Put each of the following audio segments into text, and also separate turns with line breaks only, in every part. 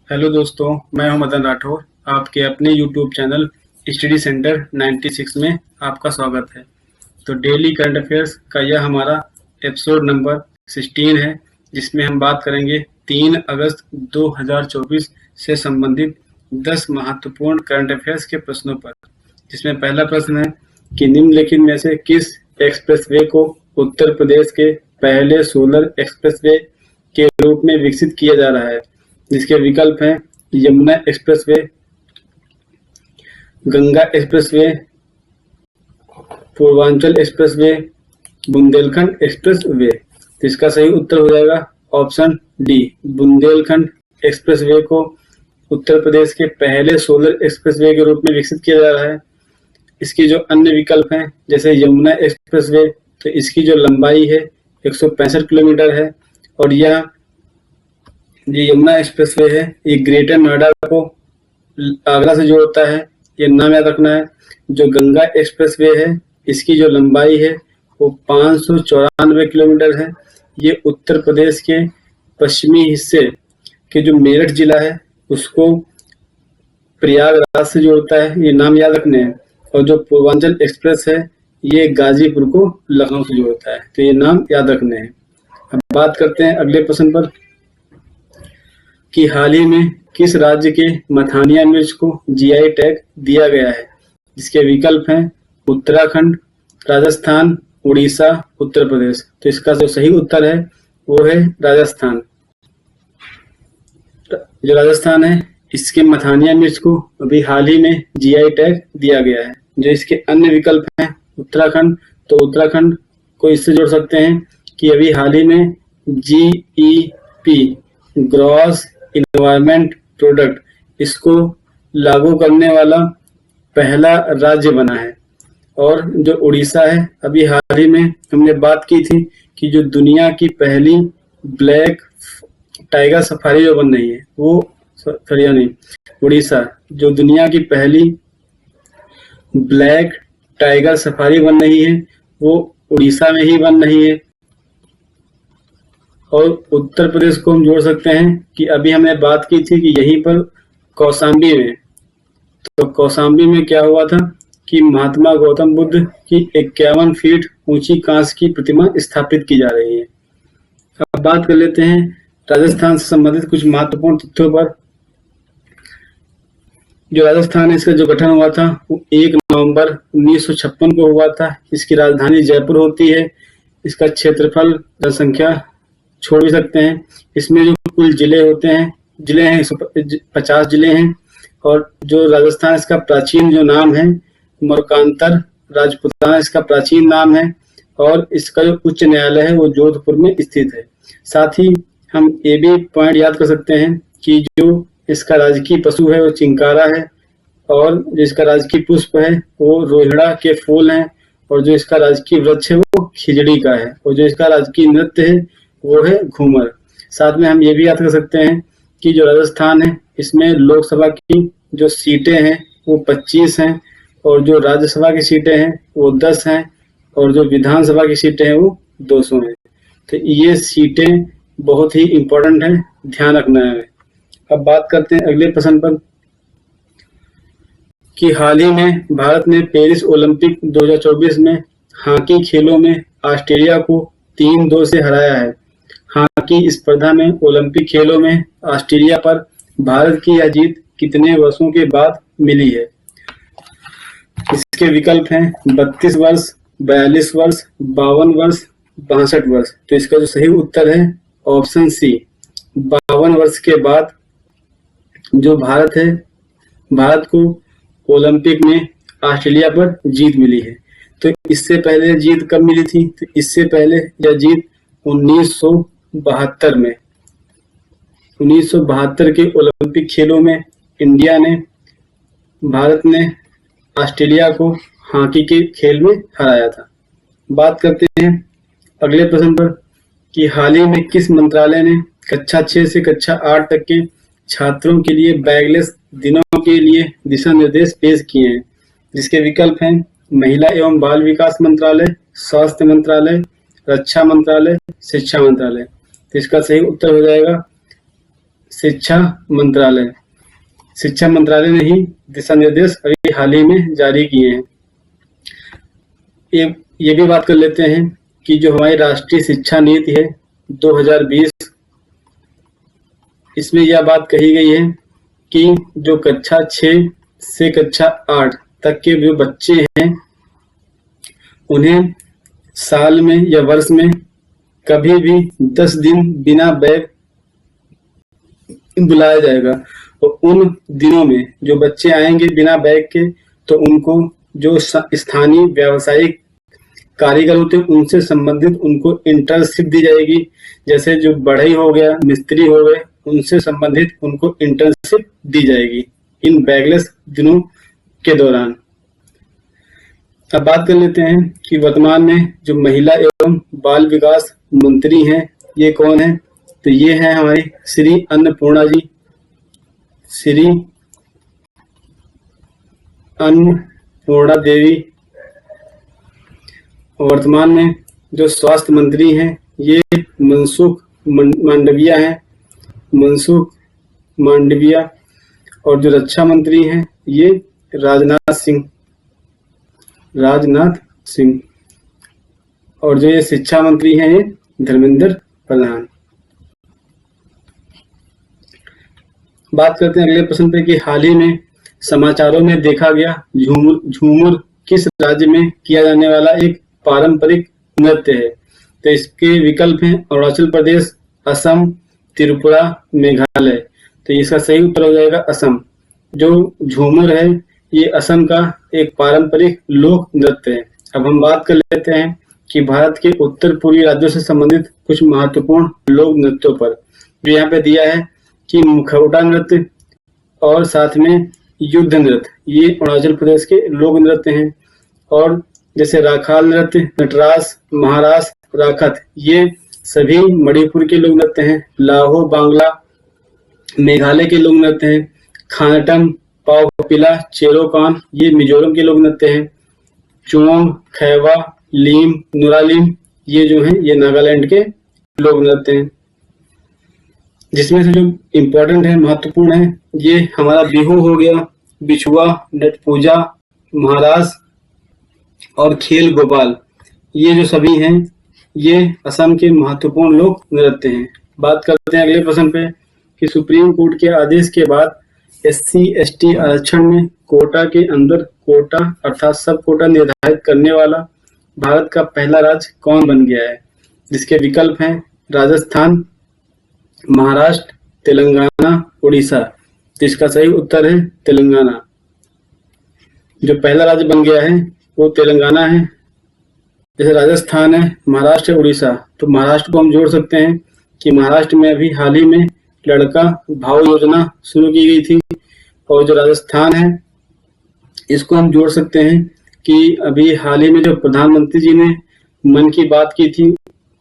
Hello दोस्तों, मैं हूं मदन राठौर। आपके अपने यूट्यूब चैनल स्टडी सेंटर 96 में आपका स्वागत है। तो डेली करंट अफेयर्स का यह हमारा एपिसोड नंबर 16 है, जिसमें हम बात करेंगे 3 अगस्त 2024 से संबंधित 10 महत्वपूर्ण करंट अफेयर्स के प्रश्नों पर। जिसमें पहला प्रश्न है कि निम्नलिखित में से किस एक्सप्रेसवे को उत्तर प्रदेश के पहले सोलर एक्सप्रेसवे के रूप में विकसित किया जा रहा है। जिसके विकल्प हैं Yamuna expressway, Ganga expressway, Purvanchal expressway, Bundelkhand expressway. तो इसका सही उत्तर हो जाएगा ऑप्शन डी, बुंदेलखंड एक्सप्रेसवे को उत्तर प्रदेश के पहले सोलर एक्सप्रेसवे के रूप में विकसित किया जा रहा है। इसकी जो अन्य विकल्प हैं जैसे यमुना एक्सप्रेसवे, तो इसकी जो लंबाई है 165 किलोमीटर है और यह ये यमुना एक्सप्रेसवे है, ये ग्रेटर नोएडा को आगरा से जोड़ता है। ये नाम याद रखना है। जो गंगा एक्सप्रेसवे है, इसकी जो लंबाई है वो 594 किलोमीटर है। ये उत्तर प्रदेश के पश्चिमी हिस्से के जो मेरठ जिला है उसको प्रयागराज से जोड़ता है। ये नाम याद रखने हैं। और जो पूर्वांचल एक्सप्रेस है ये गाजीपुर को लखनऊ से जोड़ता है। तो ये नाम याद रखने हैं। अब बात करते हैं अगले प्रश्न पर कि हाल ही में किस राज्य के मथानिया मिर्च को जीआई टैग दिया गया है। जिसके विकल्प हैं उत्तराखंड, राजस्थान, उड़ीसा, उत्तर प्रदेश। तो इसका जो सही उत्तर है वो है राजस्थान। जो राजस्थान है इसके मथानिया मिर्च को अभी हाल ही में जीआई टैग दिया गया है। जो इसके अन्य विकल्प हैं उत्तराखंड, तो उत्तराखंड को इससे जोड़ सकते हैं कि अभी हाल ही में जीईपी ग्रॉस इन्वायरमेंट प्रोडक्ट इसको लागू करने वाला पहला राज्य बना है। और जो उड़ीसा है अभी हाल ही में हमने बात की थी कि जो दुनिया की पहली ब्लैक टाइगर सफारी जो बन रही है वो हरियाणा नहीं, उड़ीसा जो दुनिया की पहली ब्लैक टाइगर सफारी बन रही है वो उड़ीसा में ही बन रही है। और उत्तर प्रदेश को हम जोड़ सकते हैं कि अभी हमने बात की थी कि यहीं पर कौशाम्बी में, तो कौशाम्बी में क्या हुआ था कि महात्मा गौतम बुद्ध की 51 फीट ऊंची कांस्य की प्रतिमा स्थापित की जा रही है। अब बात कर लेते हैं राजस्थान से संबंधित कुछ महत्वपूर्ण तथ्यों पर। जो राजस्थान है इसका जो गठन हुआ था वो 1 नवंबर 1956 को हुआ था। इसकी राजधानी जयपुर होती है। इसका क्षेत्रफल, जनसंख्या छोड़ भी सकते हैं। इसमें जो कुल जिले हैं 150 जिले हैं। और जो राजस्थान इसका प्राचीन जो नाम है मरकांतर राजपुताना इसका प्राचीन नाम है। और इसका जो उच्च न्यायालय है वो जोधपुर में स्थित है। साथ ही हम ये भी पॉइंट याद कर सकते हैं कि जो इसका राजकीय पशु है वो चिंकारा है। और जो इसका राजकीय पुष्प है वो रोहिड़ा के फूल हैं। और जो इसका राजकीय वृक्ष है वो खिजड़ी का है। और जो इसका राजकीय नृत्य है वो है घूमर। साथ में हम ये भी याद कर सकते हैं कि जो राजस्थान है इसमें लोकसभा की जो सीटें हैं वो 25 हैं। और जो राज्यसभा की सीटें हैं वो 10 हैं। और जो विधानसभा की सीटें हैं वो 200 हैं। तो ये सीटें बहुत ही इम्पोर्टेंट है, ध्यान रखना है। अब बात करते हैं अगले प्रश्न पर कि हाल ही में भारत ने पेरिस ओलंपिक 2024 में हॉकी खेलों में ऑस्ट्रेलिया को 3-2 से हराया है। हॉकी स्पर्धा में ओलंपिक खेलों में ऑस्ट्रेलिया पर भारत की यह जीत कितने वर्षों के बाद मिली है। इसके विकल्प हैं 32 वर्ष, 42 वर्ष, 52 वर्ष, 62 वर्ष। तो इसका जो सही उत्तर है ऑप्शन सी, 52 वर्ष के बाद जो भारत है, भारत को ओलंपिक में ऑस्ट्रेलिया पर जीत मिली है। तो इससे पहले जीत कब मिली थी? तो इससे पहले यह जीत 1972 में, 1972 के ओलंपिक खेलों में भारत ने ऑस्ट्रेलिया को हॉकी के खेल में हराया था। बात करते हैं अगले प्रश्न पर कि हाल ही में किस मंत्रालय ने कक्षा 6 से कक्षा 8 तक के छात्रों के लिए बैगलेस दिनों के लिए दिशा निर्देश पेश किए हैं। जिसके विकल्प हैं महिला एवं बाल विकास मंत्रालय, स्वास्थ्य मंत्रालय, रक्षा मंत्रालय, शिक्षा मंत्रालय। तो इसका सही उत्तर हो जाएगा शिक्षा मंत्रालय। शिक्षा मंत्रालय ने ही दिशा निर्देश अभी हाल ही में जारी किए हैं। ये भी बात कर लेते हैं कि जो हमारी राष्ट्रीय शिक्षा नीति है 2020, इसमें यह बात कही गई है कि जो कक्षा 6 से कक्षा 8 तक के जो बच्चे हैं उन्हें साल में या वर्ष में कभी भी 10 दिन बिना बैग बुलाया जाएगा। और उन दिनों में जो बच्चे आएंगे बिना बैग के, तो उनको जो स्थानीय व्यावसायिक कारीगर होते हैं उनसे संबंधित उनको इंटर्नशिप दी जाएगी। जैसे जो बढ़ई हो गया, मिस्त्री हो गए, उनसे संबंधित उनको इंटर्नशिप दी जाएगी इन बैगलेस दिनों के दौरान। अब बात कर लेते हैं कि वर्तमान में जो महिला एवं बाल विकास मंत्री हैं ये कौन है। तो ये है हमारी श्री अन्नपूर्णा जी, श्री अन्नपूर्णा देवी। वर्तमान में जो स्वास्थ्य मंत्री हैं ये मनसुख मांडविया हैं, मनसुख मांडविया। और जो रक्षा मंत्री हैं ये राजनाथ सिंह। और जो ये शिक्षा मंत्री हैं ये धर्मेंद्र प्रधान। बात करते हैं अगले प्रश्न पे कि हाल ही में समाचारों में देखा गया झूमुर किस राज्य में किया जाने वाला एक पारंपरिक नृत्य है। तो इसके विकल्प हैं अरुणाचल प्रदेश, असम, त्रिपुरा, मेघालय। तो इसका सही उत्तर हो जाएगा असम। जो झूमर है ये असम का एक पारंपरिक लोक नृत्य है। अब हम बात कर लेते हैं कि भारत के उत्तर पूर्वी राज्यों से संबंधित कुछ महत्वपूर्ण लोक नृत्यों पर। जो यहाँ पे दिया है कि मुखौटा नृत्य और साथ में युद्ध नृत्य, ये अरुणाचल प्रदेश के लोक नृत्य हैं। और जैसे राखाल नृत्य, नटराज, महारास, राखत, ये सभी मणिपुर के लोक नृत्य हैं। लाहो बांग्ला मेघालय के लोक नृत्य हैं। खानटम, पावपिला, चेरोकान, ये मिजोरम के लोक नृत्य हैं। चुओंग, खैवा, लीम, नुरालीम, ये जो हैं ये नागालैंड के लोक नृत्य हैं। जिसमें से जो इम्पोर्टेंट है, महत्वपूर्ण है, ये हमारा बिहू हो गया, बिछुआ, नट पूजा, महारास और खेल गोपाल, ये जो सभी हैं ये असम के महत्वपूर्ण लोक नृत्य हैं। बात करते हैं अगले प्रश्न पे कि सुप्रीम कोर्ट के आदेश के बाद SC/ST आरक्षण में कोटा के अंदर कोटा अर्थात सब कोटा निर्धारित करने वाला भारत का पहला राज्य कौन बन गया है। जिसके विकल्प हैं राजस्थान, महाराष्ट्र, तेलंगाना, उड़ीसा। जिसका सही उत्तर है तेलंगाना। जो पहला राज्य बन गया है वो तेलंगाना है। जैसे राजस्थान है, महाराष्ट्र है, उड़ीसा, तो महाराष्ट्र को हम जोड़ सकते हैं कि महाराष्ट्र में अभी हाल ही में लड़का भाव योजना शुरू की गई थी। और जो राजस्थान है इसको हम जोड़ सकते हैं कि अभी हाल ही में जो प्रधानमंत्री जी ने मन की बात की थी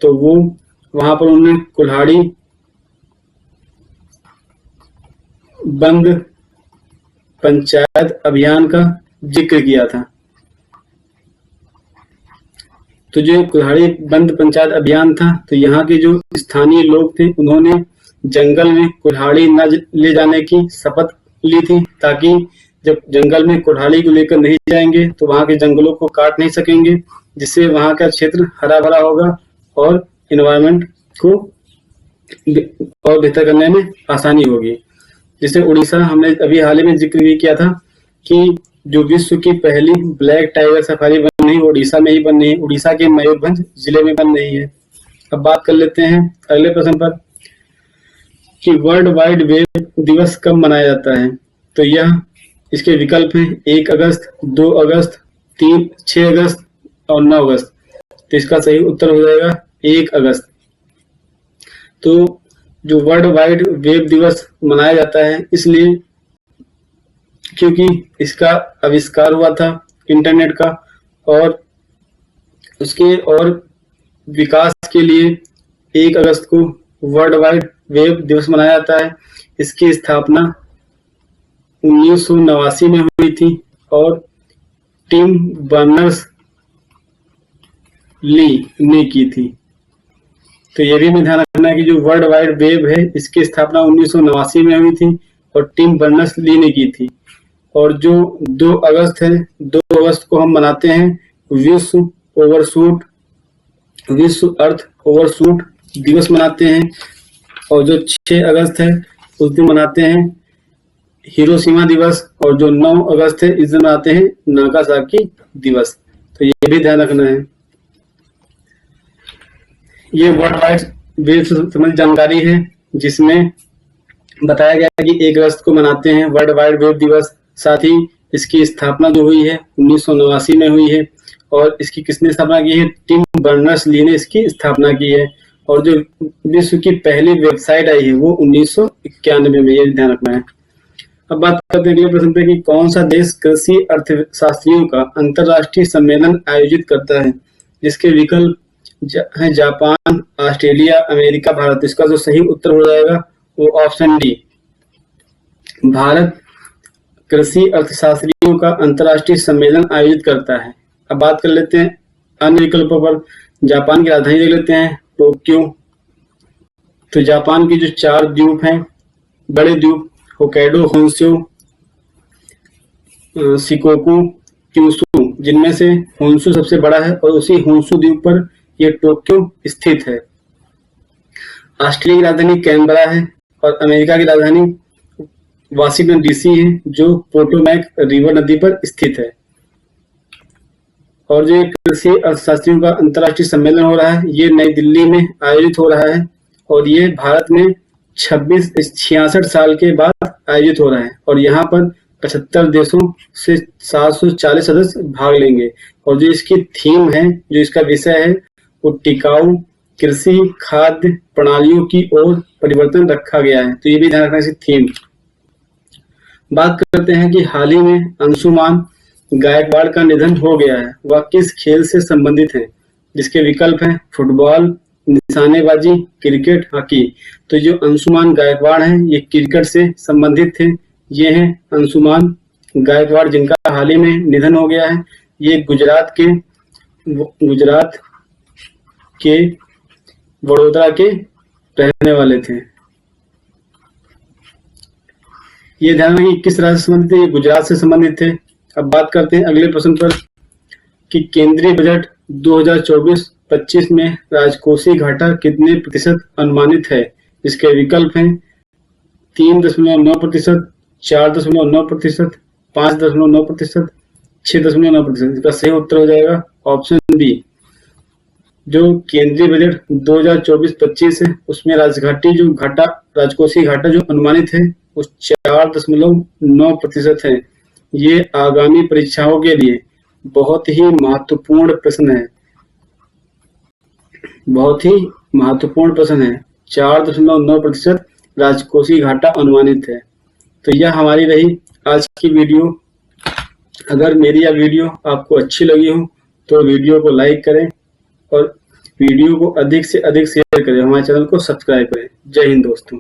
तो वो वहां पर उन्होंने कुल्हाड़ी बंद पंचायत अभियान का जिक्र किया था। तो जो कुल्हाड़ी बंद पंचायत अभियान था, तो यहाँ के जो स्थानीय लोग थे उन्होंने जंगल में कुल्हाड़ी न ले जाने की शपथ ली थी, ताकि जब जंगल में कुल्हाड़ी को लेकर नहीं जाएंगे तो वहां के जंगलों को काट नहीं सकेंगे, जिससे वहां का क्षेत्र हरा भरा होगा और एनवायरनमेंट को और बेहतर करने में आसानी होगी। जैसे उड़ीसा हमने अभी हाल ही में जिक्र भी किया था कि जो विश्व की पहली ब्लैक टाइगर सफारी बन रही है उड़ीसा में ही बन रही है, उड़ीसा के मयूरभंज जिले में बन रही है। अब बात कर लेते हैं अगले प्रश्न पर कि वर्ल्ड वाइड वेब दिवस कब मनाया जाता है। तो यह इसके विकल्प हैं 1 अगस्त, 2 अगस्त, 6 अगस्त और 9 अगस्त। तो इसका सही उत्तर हो जाएगा 1 अगस्त। तो जो वर्ल्ड वाइड वेब दिवस मनाया जाता है इसलिए क्योंकि इसका आविष्कार हुआ था इंटरनेट का, और उसके और विकास के लिए 1 अगस्त को वर्ल्ड वाइड वेब दिवस मनाया जाता है। इसकी स्थापना 1989 में हुई थी और टिम बर्नर्स ली ने की थी। तो ये भी हमें ध्यान रखना है कि जो वर्ल्ड वाइड वेब है इसकी स्थापना 1989 में हुई थी और टिम बर्नर्स-ली ने की थी। और जो 2 अगस्त है, 2 अगस्त को हम मनाते हैं विश्व अर्थ ओवरशूट दिवस मनाते हैं। और जो 6 अगस्त है उस दिन मनाते हैं हिरोशिमा दिवस। और जो 9 अगस्त है इस दिन मनाते हैं नागासाकी दिवस। तो ये भी ध्यान रखना है। ये वर्ल्ड वाइड वेब से संबंधित जानकारी है जिसमें बताया गया है कि 1 अगस्त को मनाते हैं वर्ल्ड वाइड वेब दिवस। साथ ही इसकी स्थापना जो हुई है 1989 में हुई है और इसकी किसने स्थापना की है? टिम बर्नर्स-ली ने इसकी स्थापना की है। और जो विश्व की पहली वेबसाइट आई है वो 1991 में, ये ध्यान रखना है। अब बात करते हैं अगले प्रश्न पे कि कौन सा देश कृषि अर्थशास्त्रियों का अंतरराष्ट्रीय सम्मेलन आयोजित करता है? जिसके विकल्प है जापान, ऑस्ट्रेलिया, अमेरिका, भारत। इसका जो सही उत्तर हो जाएगा वो ऑप्शन डी, भारत कृषि अर्थशास्त्रियों का अंतरराष्ट्रीय सम्मेलन आयोजित करता है। अब बात कर लेते हैं अन्य विकल्पों पर। जापान की राजधानी देख लेते हैं, टोक्यो। तो जापान की जो 4 द्वीप हैं, बड़े द्वीप, होक्काइडो, होन्शु, शिकोकू, क्यूशू, जिनमें से होन्शु सबसे बड़ा है और उसी होन्शु द्वीप पर यह टोक्यो स्थित है। ऑस्ट्रेलिया की राजधानी कैनबरा है और अमेरिका की राजधानी वाशिंगटन डीसी है जो पोटोमैक रिवर नदी पर स्थित है। और जो कृषि अर्थशास्त्रियों का अंतरराष्ट्रीय सम्मेलन हो रहा है ये नई दिल्ली में आयोजित हो रहा है और ये भारत में 66 साल के बाद आयोजित हो रहा है। और यहाँ पर 75 देशों से 740 सदस्य भाग लेंगे। और जो इसकी थीम है, जो इसका विषय है, वो टिकाऊ कृषि खाद्य प्रणालियों की ओर परिवर्तन रखा गया है। तो ये भी ध्यान रखना है थीम। बात करते हैं कि हाल ही में अंशुमान गायकवाड़ का निधन हो गया है। वह किस खेल से संबंधित है? जिसके विकल्प हैं फुटबॉल, निशानेबाजी, क्रिकेट, हॉकी। तो जो अंशुमान गायकवाड़ हैं ये क्रिकेट से संबंधित थे। ये हैं अंशुमान गायकवाड़ जिनका हाल ही में निधन हो गया है। ये गुजरात के वडोदरा के रहने वाले थे। ये ध्यान रखिए कि किस राज्य से संबंधित थे? ये गुजरात से संबंधित थे। अब बात करते हैं अगले प्रश्न पर कि केंद्रीय बजट 2024-25 में राजकोषीय घाटा कितने प्रतिशत अनुमानित है? इसके विकल्प हैं 3.9%, 4.9%, 5.9%, 6.9%। इसका सही उत्तर हो जाएगा ऑप्शन बी। जो केंद्रीय बजट 2024-25 है उसमें राजकोषीय घाटा जो अनुमानित है वो 4.9% है। ये आगामी परीक्षाओं के लिए बहुत ही महत्वपूर्ण प्रश्न है, बहुत ही महत्वपूर्ण प्रश्न है। 4.9% राजकोषीय घाटा अनुमानित है। तो यह हमारी रही आज की वीडियो। अगर मेरी यह वीडियो आपको अच्छी लगी हो तो वीडियो को लाइक करें और वीडियो को अधिक से अधिक शेयर करें। हमारे चैनल को सब्सक्राइब करें। जय हिंद दोस्तों।